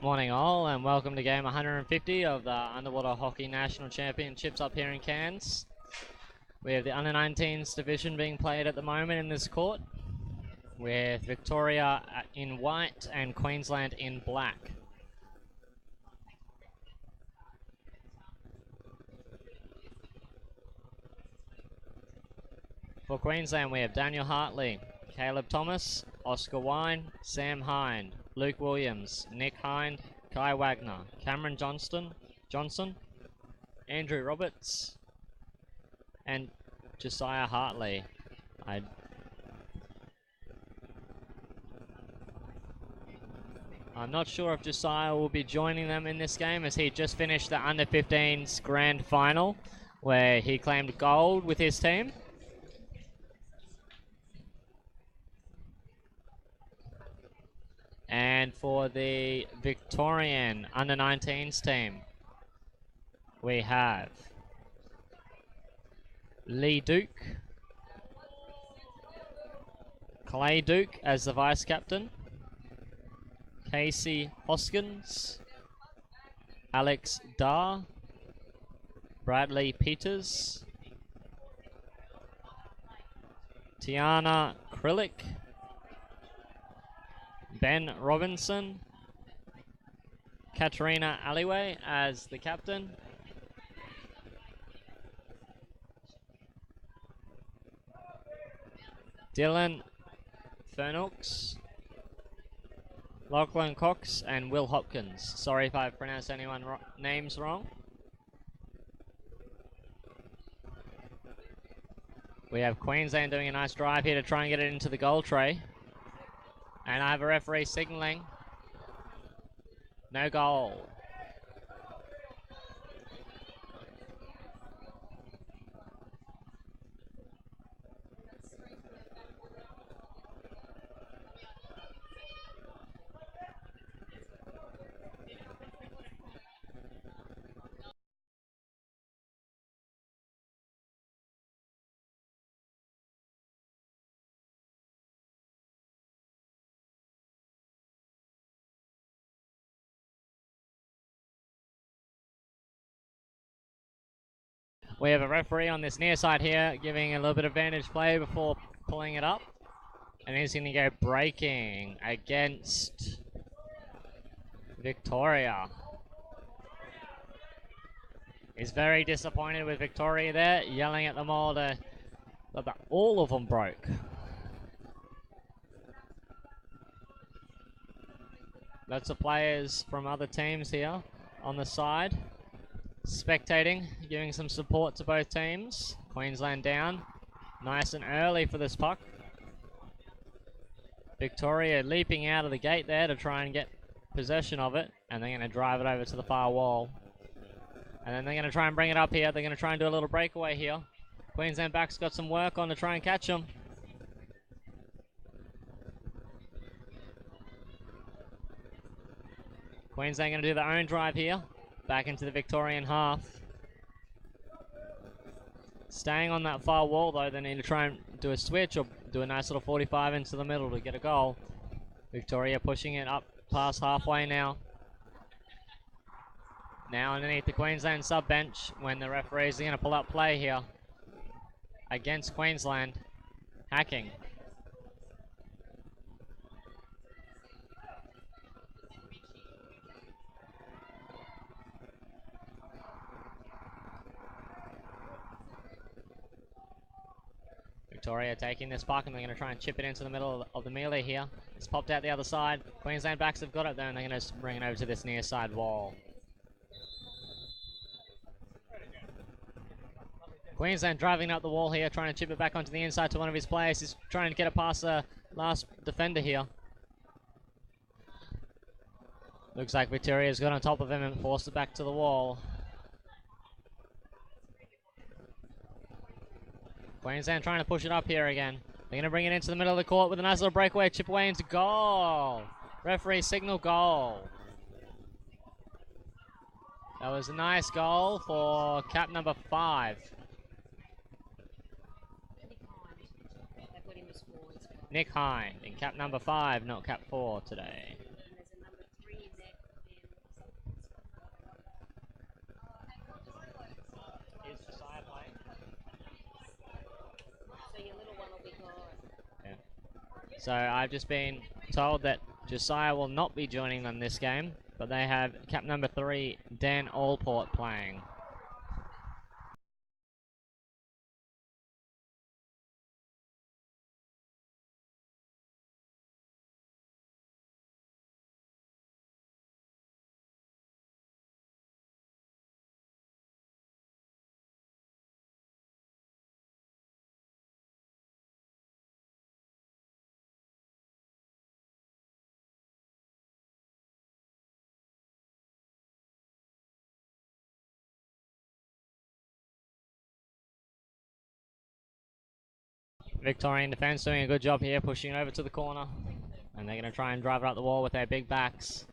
Morning all, and welcome to game 150 of the Underwater Hockey National Championships up here in Cairns. We have the Under-19s division being played at the moment in this court, with Victoria in white and Queensland in black. For Queensland, we have Daniel Hartley, Caleb Thomas, Oscar Wine, Sam Hind, Luke Williams, Nick Hind, Kai Wagner, Cameron Johnson, Andrew Roberts, and Josiah Hartley. I'm not sure if Josiah will be joining them in this game, as he just finished the Under-15s Grand Final, where he claimed gold with his team. And for the Victorian Under-19s team, we have Lee Duke, Clay Duke as the vice captain, Casey Hoskins, Alex Dar, Bradley Peters, Tiana Krillick, Ben Robinson, Katerina Alleyway as the captain, Dylan Fernooks, Lachlan Cox, and Will Hopkins. Sorry if I've pronounced anyone's names wrong. We have Queensland doing a nice drive here to try and get it into the goal tray. And I have a referee signaling. No goal. We have a referee on this near side here giving a little bit of advantage play before pulling it up. And he's going to go breaking against Victoria. He's very disappointed with Victoria there, yelling at them all that all of them broke. Lots of players from other teams here on the side, spectating, giving some support to both teams. Queensland down, nice and early for this puck. Victoria leaping out of the gate there to try and get possession of it, and they're going to drive it over to the far wall. And then they're going to try and bring it up here. They're going to try and do a little breakaway here. Queensland back's got some work on to try and catch them. Queensland going to do their own drive here, back into the Victorian half. Staying on that far wall though, they need to try and do a switch or do a nice little 45 into the middle to get a goal. Victoria pushing it up past halfway now. Now underneath the Queensland sub bench when the referees are going to pull up play here against Queensland. Hacking. Victoria taking this puck, and they're going to try and chip it into the middle of the melee here. It's popped out the other side. Queensland backs have got it there, and they're going to bring it over to this near side wall. Queensland driving up the wall here, trying to chip it back onto the inside to one of his players. He's trying to get it past the last defender here. Looks like Victoria's got on top of him and forced it back to the wall. Queensland trying to push it up here again. They're going to bring it into the middle of the court with a nice little breakaway, chip away into goal. Referee signal goal. That was a nice goal for cap number 5. Nick Hind in cap number 5, not cap 4 today. So I've just been told that Josiah will not be joining them this game, but they have cap number 3, Dan Allport, playing. Victorian defense doing a good job here, pushing it over to the corner. And they're going to try and drive it up the wall with their big backs.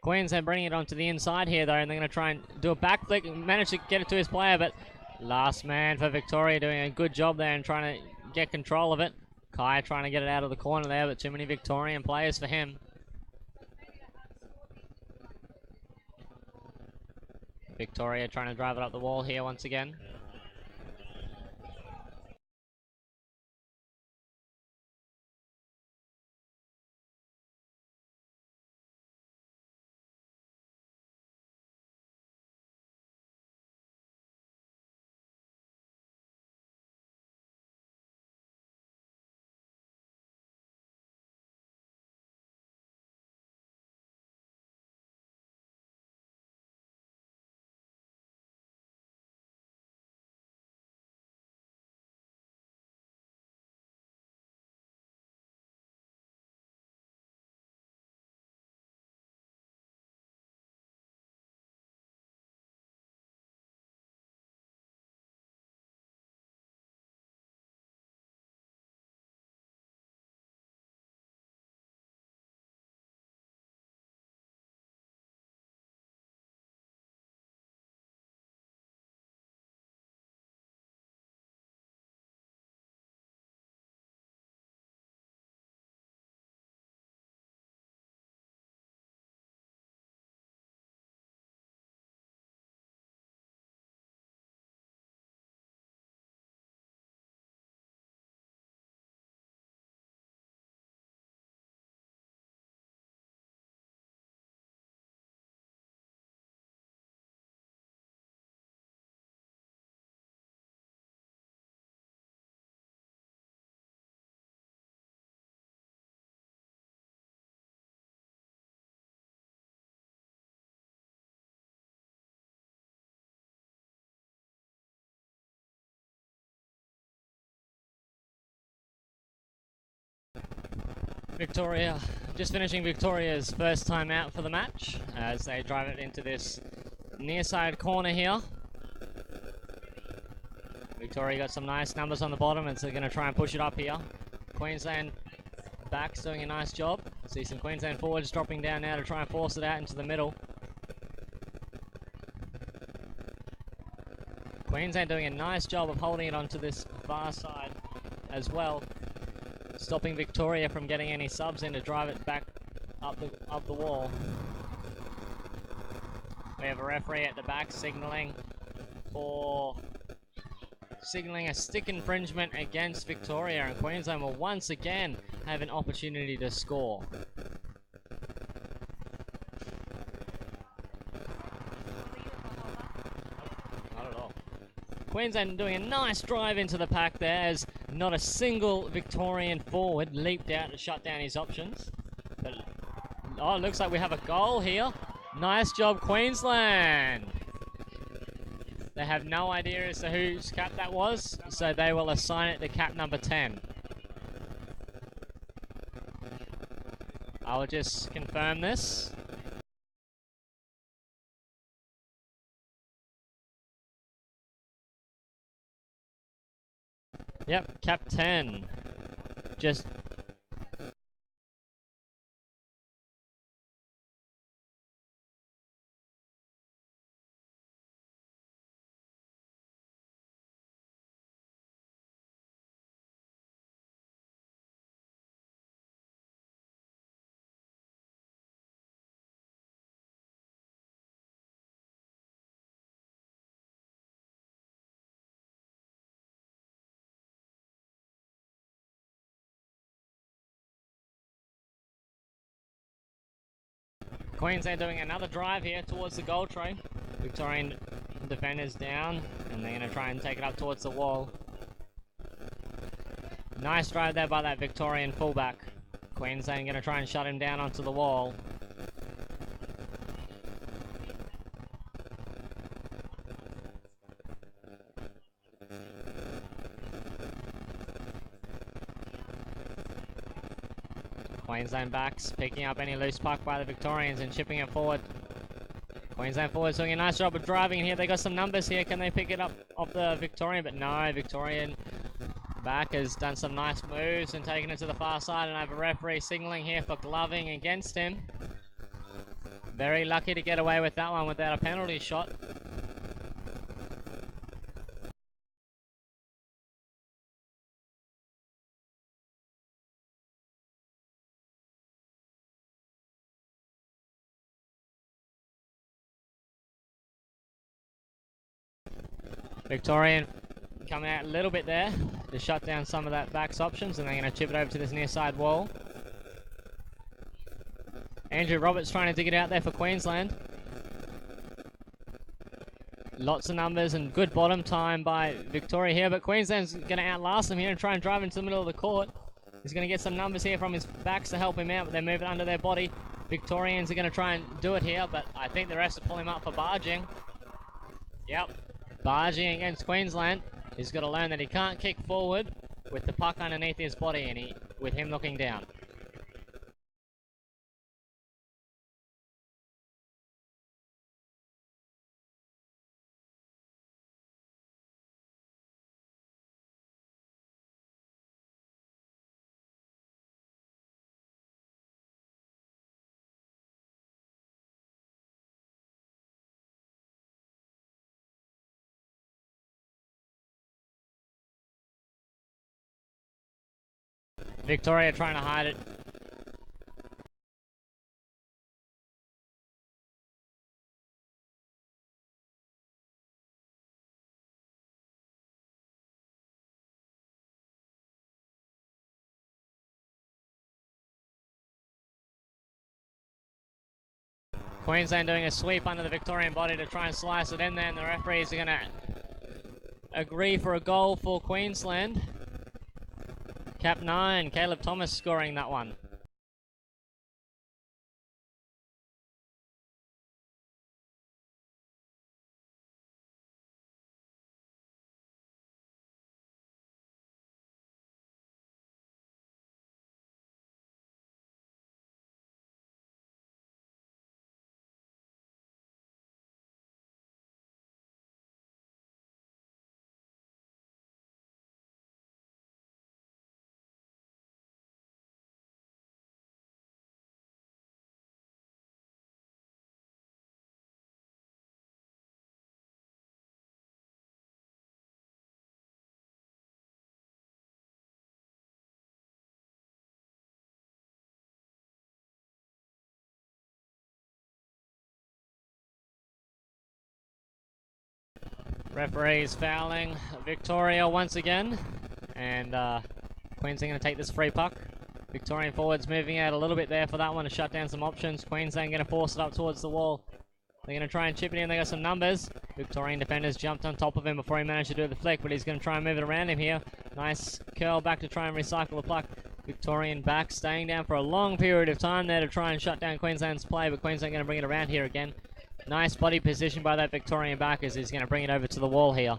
Queensland bringing it onto the inside here, though, and they're going to try and do a back flick and manage to get it to his player, but last man for Victoria doing a good job there and trying to get control of it. Kai trying to get it out of the corner there, but too many Victorian players for him. Victoria trying to drive it up the wall here once again. Victoria, just finishing Victoria's first time out for the match as they drive it into this near side corner here. Victoria got some nice numbers on the bottom, and so they're going to try and push it up here. Queensland backs doing a nice job. See some Queensland forwards dropping down now to try and force it out into the middle. Queensland doing a nice job of holding it onto this far side as well, stopping Victoria from getting any subs in to drive it back up the wall. We have a referee at the back signaling a stick infringement against Victoria, and Queensland will once again have an opportunity to score. Not at all. Queensland doing a nice drive into the pack there as not a single Victorian forward leaped out to shut down his options. But, oh, it looks like we have a goal here. Nice job, Queensland. They have no idea as to whose cap that was, so they will assign it to cap number 10. I'll just confirm this. Yep, cap 10. Just Queensland doing another drive here towards the goal tray. Victorian defenders down, and they're going to try and take it up towards the wall. Nice drive there by that Victorian fullback. Queensland going to try and shut him down onto the wall. Queensland backs picking up any loose puck by the Victorians and chipping it forward. Queensland forwards doing a nice job of driving here. They got some numbers here. Can they pick it up off the Victorian? But no, Victorian back has done some nice moves and taken it to the far side, and I have a referee signaling here for gloving against him. Very lucky to get away with that one without a penalty shot. Victorian coming out a little bit there to shut down some of that back's options, and they're going to chip it over to this near side wall. Andrew Roberts trying to dig it out there for Queensland. Lots of numbers and good bottom time by Victoria here, but Queensland's going to outlast them here and try and drive into the middle of the court. He's going to get some numbers here from his backs to help him out, but they're moving under their body. Victorians are going to try and do it here, but I think the refs will pull him up for barging. Yep. Barging against Queensland. He's got to learn that he can't kick forward with the puck underneath his body and with him looking down. Victoria trying to hide it. Queensland doing a sweep under the Victorian body to try and slice it in there, and the referees are going to agree for a goal for Queensland. Cap 9, Caleb Thomas scoring that one. Referees fouling Victoria once again, and Queensland going to take this free puck. Victorian forwards moving out a little bit there for that one to shut down some options. Queensland going to force it up towards the wall. They're going to try and chip it in. They got some numbers. Victorian defenders jumped on top of him before he managed to do the flick, but he's going to try and move it around him here. Nice curl back to try and recycle the puck. Victorian back staying down for a long period of time there to try and shut down Queensland's play, but Queensland going to bring it around here again. Nice body position by that Victorian back as he's going to bring it over to the wall here.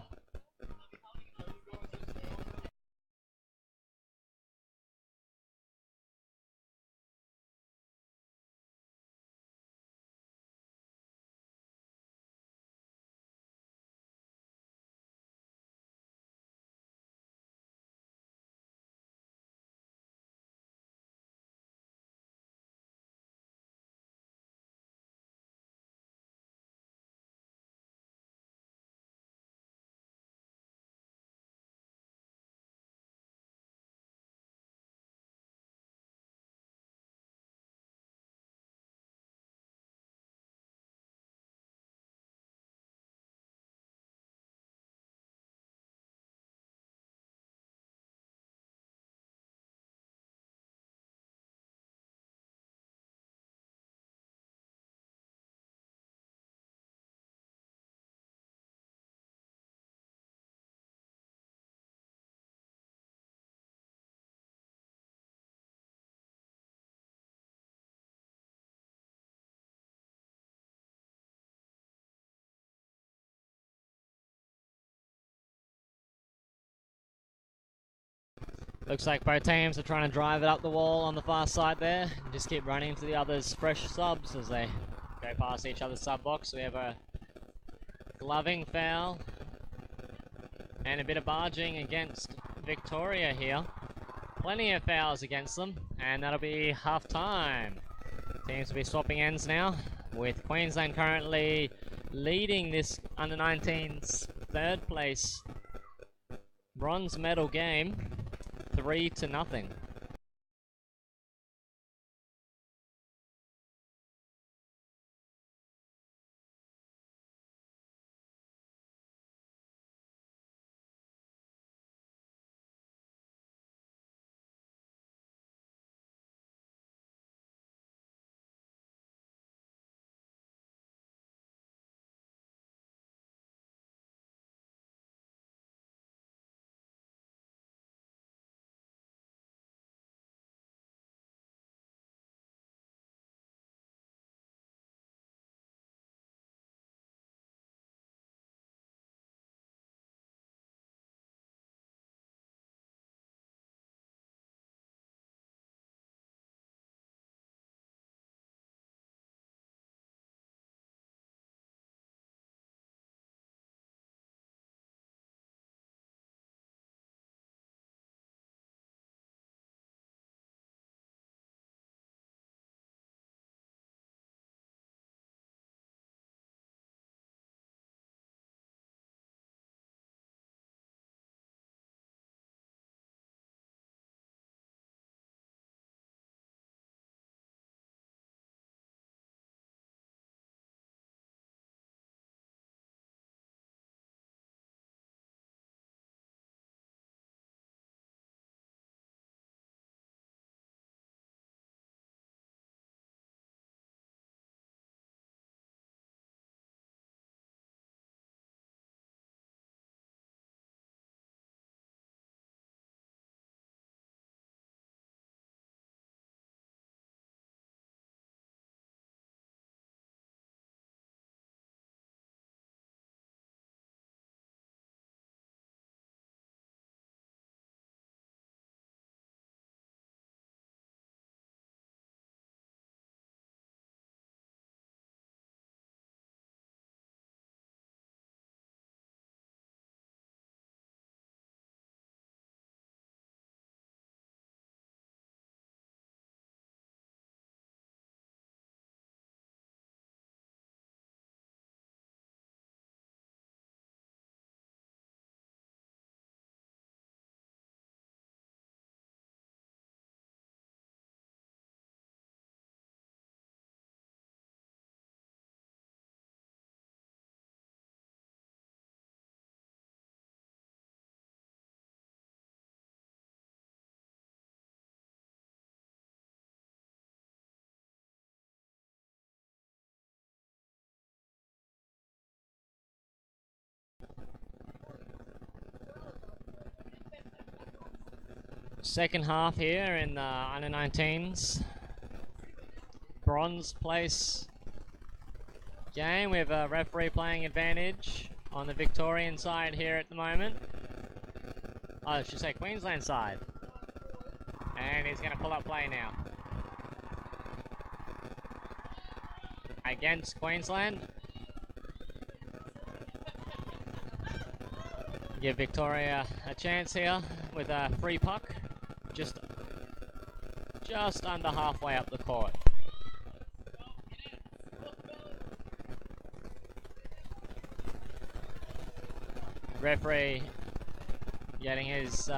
Looks like both teams are trying to drive it up the wall on the far side there. And just keep running into the other's fresh subs as they go past each other's sub box. We have a gloving foul and a bit of barging against Victoria here. Plenty of fouls against them, and that'll be half time. Teams will be swapping ends now, with Queensland currently leading this under-19's third place bronze medal game 3-0. Second half here in the under-19s bronze place game. We have a referee playing advantage on the Victorian side here at the moment. Oh, I should say Queensland side. And he's going to pull up play now. Against Queensland. Give Victoria a chance here with a free puck. Just under halfway up the court. Referee getting his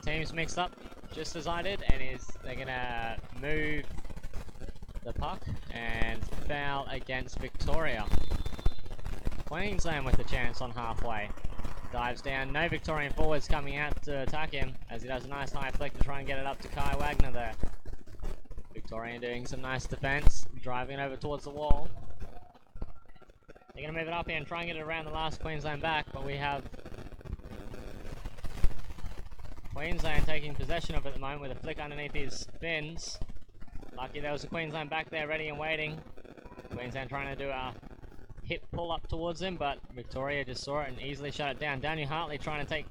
teams mixed up just as I did, and they're gonna move the puck and foul against Victoria. Queensland with the chance on halfway. Dives down, no Victorian forwards coming out to attack him as he does a nice high flick to try and get it up to Kai Wagner there. Victorian doing some nice defense, driving it over towards the wall. They're going to move it up here and try and get it around the last Queensland back, but we have Queensland taking possession of it at the moment with a flick underneath his fins. Lucky there was a Queensland back there ready and waiting. Queensland trying to do a hip pull up towards him, but Victoria just saw it and easily shut it down. Daniel Hartley trying to take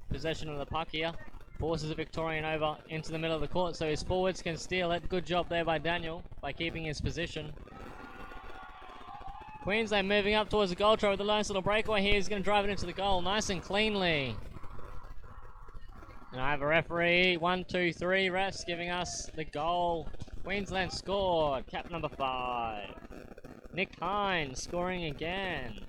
possession of the puck here. Forces a Victorian over into the middle of the court so his forwards can steal it. Good job there by Daniel by keeping his position. Queensland moving up towards the goal throw with a nice little breakaway here. He's going to drive it into the goal nice and cleanly. And I have a referee, 1, 2, 3 refs giving us the goal. Queensland scored, cap number 5. Nick Hine scoring again.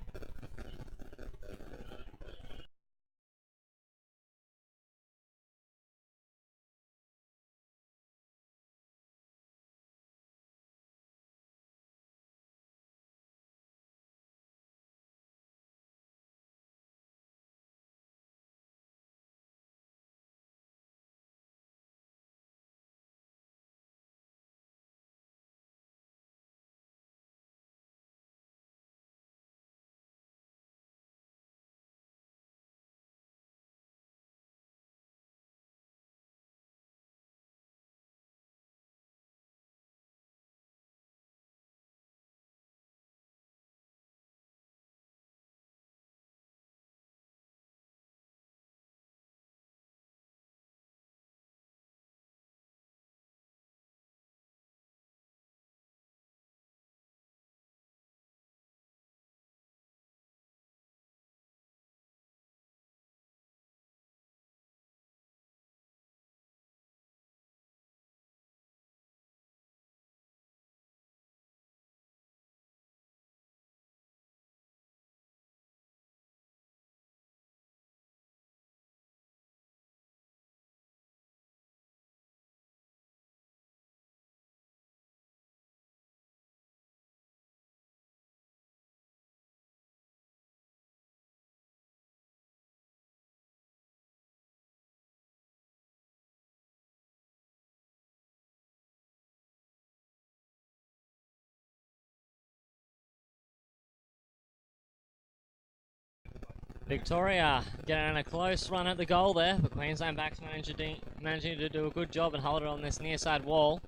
Victoria getting a close run at the goal there, but Queensland backs managing to do a good job and hold it on this near side wall.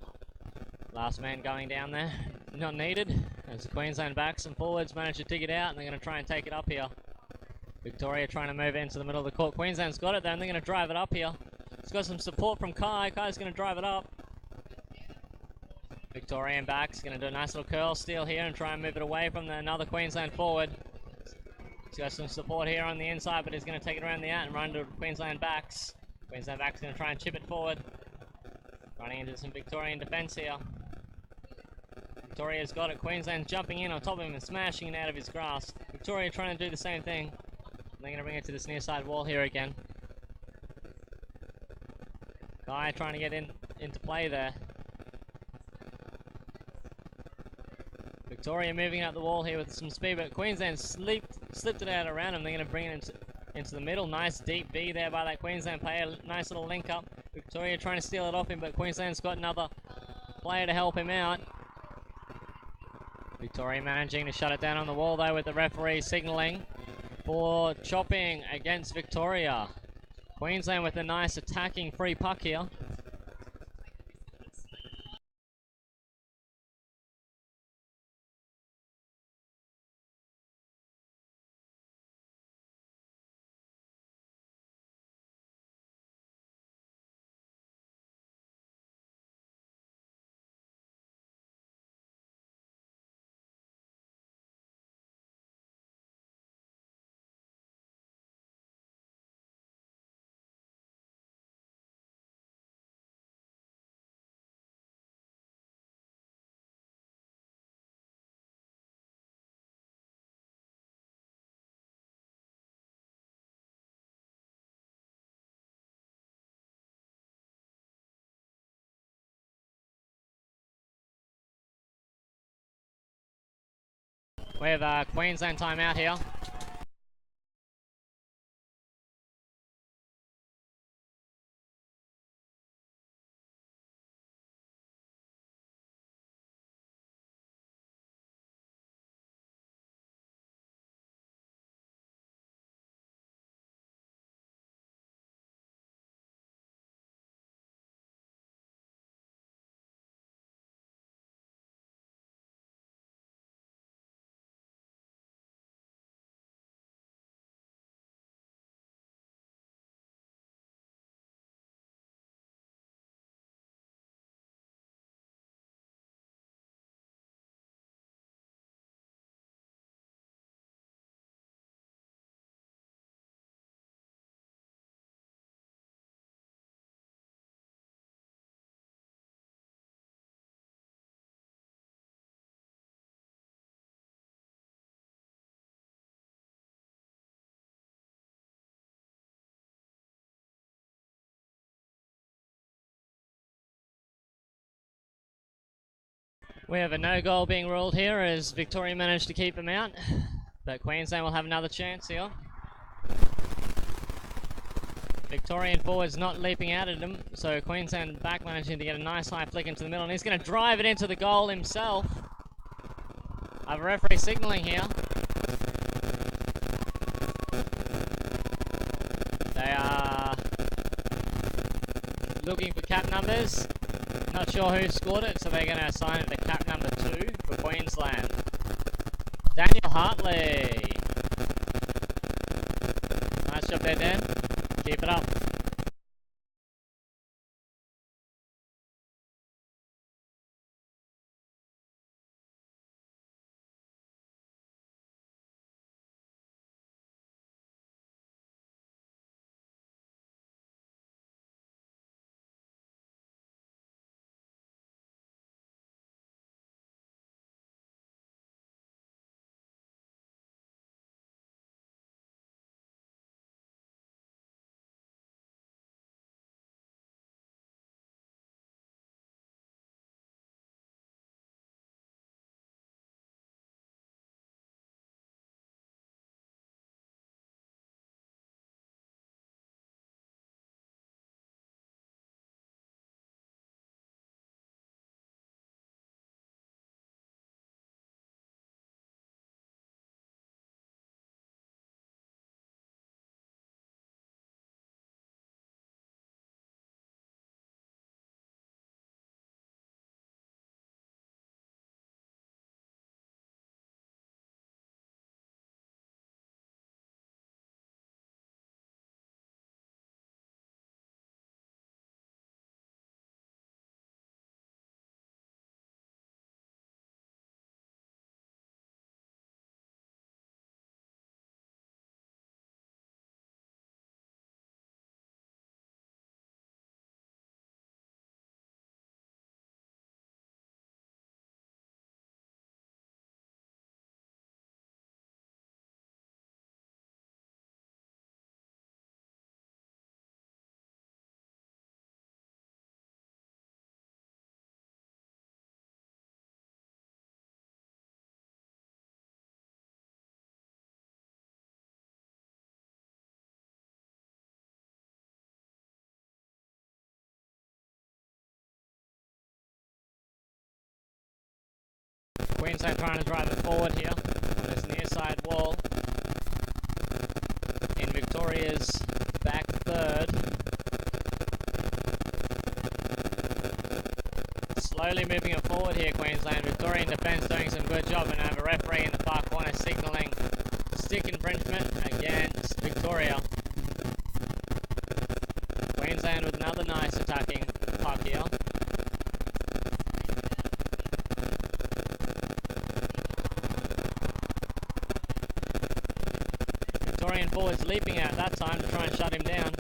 Last man going down there, not needed, as the Queensland backs and forwards manage to dig it out, and they're going to try and take it up here. Victoria trying to move it into the middle of the court. Queensland's got it there, and they're going to drive it up here. It's got some support from Kai. Kai's going to drive it up. Victorian backs going to do a nice little curl steal here and try and move it away from another Queensland forward. He's got some support here on the inside, but he's going to take it around the out and run to Queensland backs. Queensland backs going to try and chip it forward. Running into some Victorian defence here. Victoria's got it. Queensland jumping in on top of him and smashing it out of his grasp. Victoria trying to do the same thing. They're going to bring it to this near side wall here again. Guy trying to get into play there. Victoria moving out the wall here with some speed, but Queensland slipped it out around him. They're going to bring it into the middle. Nice deep V there by that Queensland player. Nice little link up. Victoria trying to steal it off him, but Queensland's got another player to help him out. Victoria managing to shut it down on the wall though, with the referee signalling for chopping against Victoria. Queensland with a nice attacking free puck here. We have a Queensland timeout here. We have a no goal being ruled here as Victoria managed to keep him out, but Queensland will have another chance here. Victorian forwards not leaping out at him, so Queensland back managing to get a nice high flick into the middle, and he's going to drive it into the goal himself. I have a referee signalling here. They are looking for cap numbers. Not sure who scored it, so they're going to assign it to cap number 2 for Queensland. Daniel Hartley. Nice job there, Dan. Keep it up. Queensland trying to drive it forward here on this near side wall. In Victoria's back third. Slowly moving it forward here, Queensland. Victorian defence doing some good job, and I have a referee in the far corner signalling stick infringement against Victoria. Queensland with another nice attacking puck here. Victorian forwards leaping out that time to try and shut him down.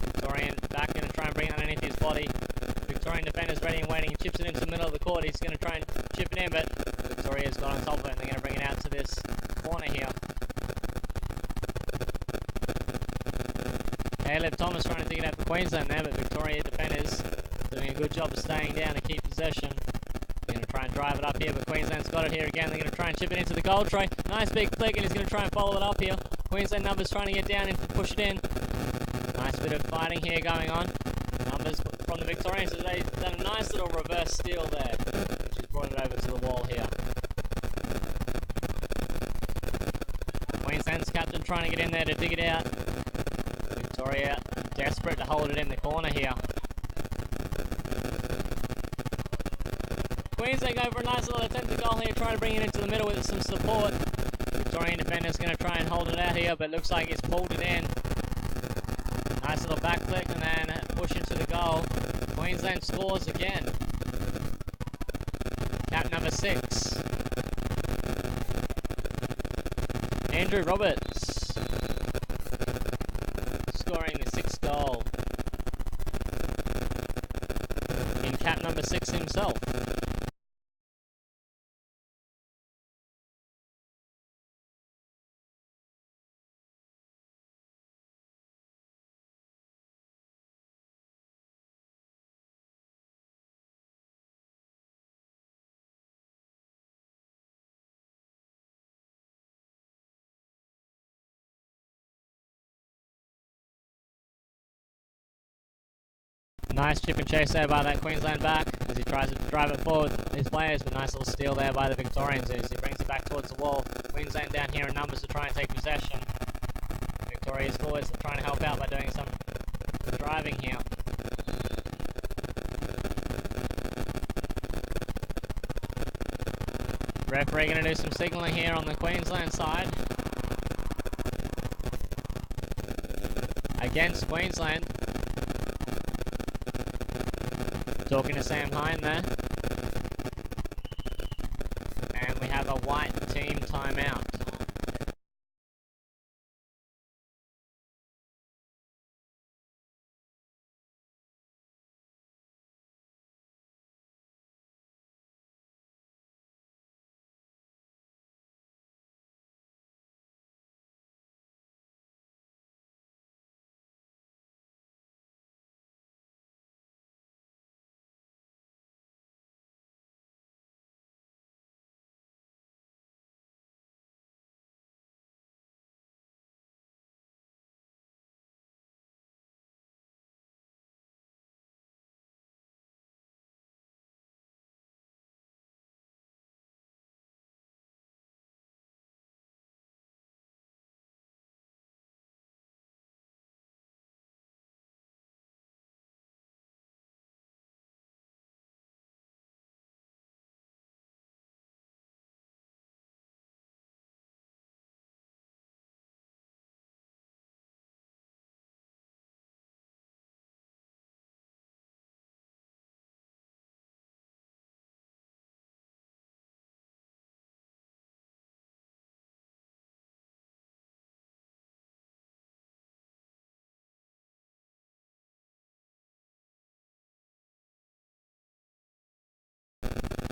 Victorian back going to try and bring it underneath his body. Victorian defenders ready and waiting. He chips it into the middle of the court. He's going to try and chip it in, but Victoria's got on top of it, and they're going to bring it out to this corner here. Caleb Thomas trying to dig it out for Queensland there, but Victoria defenders doing a good job of staying down to keep possession. They're going to try and drive it up here, but Queensland's got it here again. They're going to try and chip it into the goal tray. Nice big flick, and he's going to try and follow it up here. Queensland numbers trying to get down and push it in. Nice bit of fighting here going on. Numbers from the Victorians, they've done a nice little reverse steal there, which has brought it over to the wall here. Queensland's captain trying to get in there to dig it out. Victoria desperate to hold it in the corner here. Queensland going for a nice little attempted goal here, trying to bring it into the middle with some support. Victorian defender's going to try and hold it out here, but looks like he's pulled it in. Nice little back flick and then push into the goal. Queensland scores again. Cap number 6. Andrew Roberts scoring the 6th goal. In cap number 6 himself. Nice chip and chase there by that Queensland back as he tries to drive it forward with his players, but nice little steal there by the Victorians as he brings it back towards the wall. Queensland down here in numbers to try and take possession. Victoria's forwards trying to help out by doing some driving here. Referee going to do some signalling here on the Queensland side. Against Queensland. Talking to Sam Hine there. And we have a white team timeout.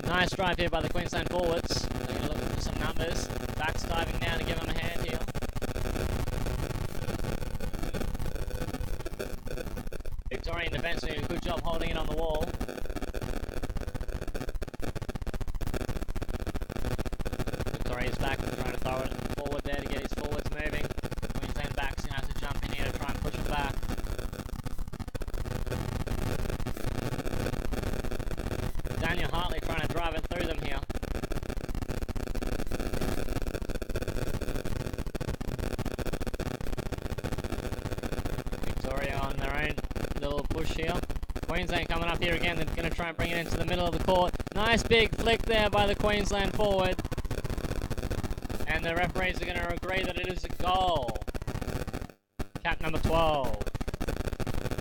Nice drive here by the Queensland forwards. They're going to look for some numbers. Backs diving down to give them a hand here. Victorian defence doing a good job holding it on the wall. Victoria's back trying to throw it forward there to get his forwards moving. Queensland back's going to have to jump in here to try and push it back. Daniel Hartley trying to drive it through them here. Victoria on their own little push here. Queensland coming up here again. They're going to try and bring it into the middle of the court. Nice big flick there by the Queensland forward. And the referees are going to agree that it is a goal. Cap number 12.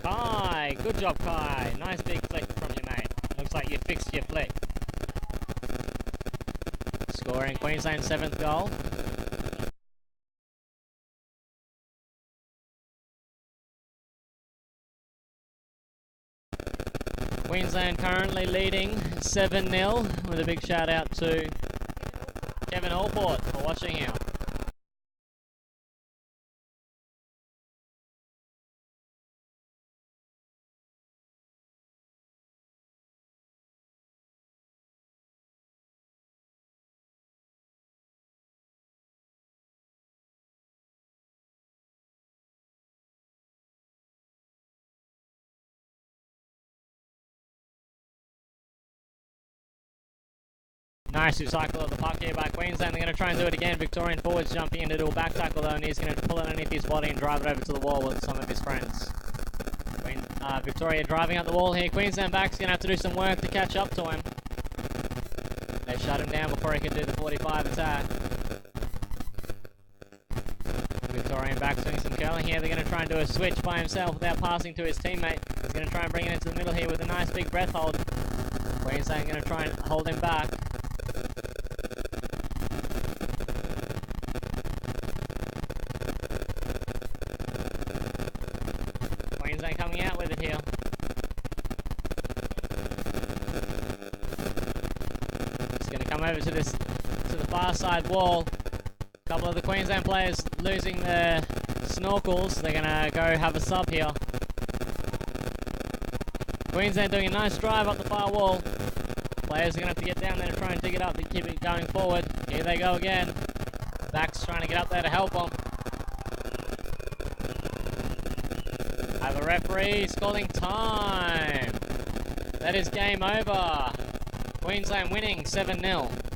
Kai, good job Kai. Nice big flick from you, mate. Looks like you fixed your flick. Scoring Queensland's 7th goal. Queensland currently leading 7-0 with a big shout out to Kevin Allport for watching here. Nice recycle of the puck here by Queensland. They're going to try and do it again. Victorian forwards jumping in to do a back tackle though, and he's going to pull it underneath his body and drive it over to the wall with some of his friends. Victoria driving up the wall here. Queensland back's going to have to do some work to catch up to him. They shut him down before he could do the 45 attack. Victorian back's doing some curling here. They're going to try and do a switch by himself without passing to his teammate. He's going to try and bring it into the middle here with a nice big breath hold. Queensland going to try and hold him back. Queensland coming out with it here. It's going to come over to the far side wall. A couple of the Queensland players losing their snorkels. They're going to go have a sub here. Queensland doing a nice drive up the far wall. Players are going to have to get down there to try and dig it up to keep it going forward. Here they go again. Back's trying to get up there to help them. I have a referee calling time. That is game over. Queensland winning 7-0.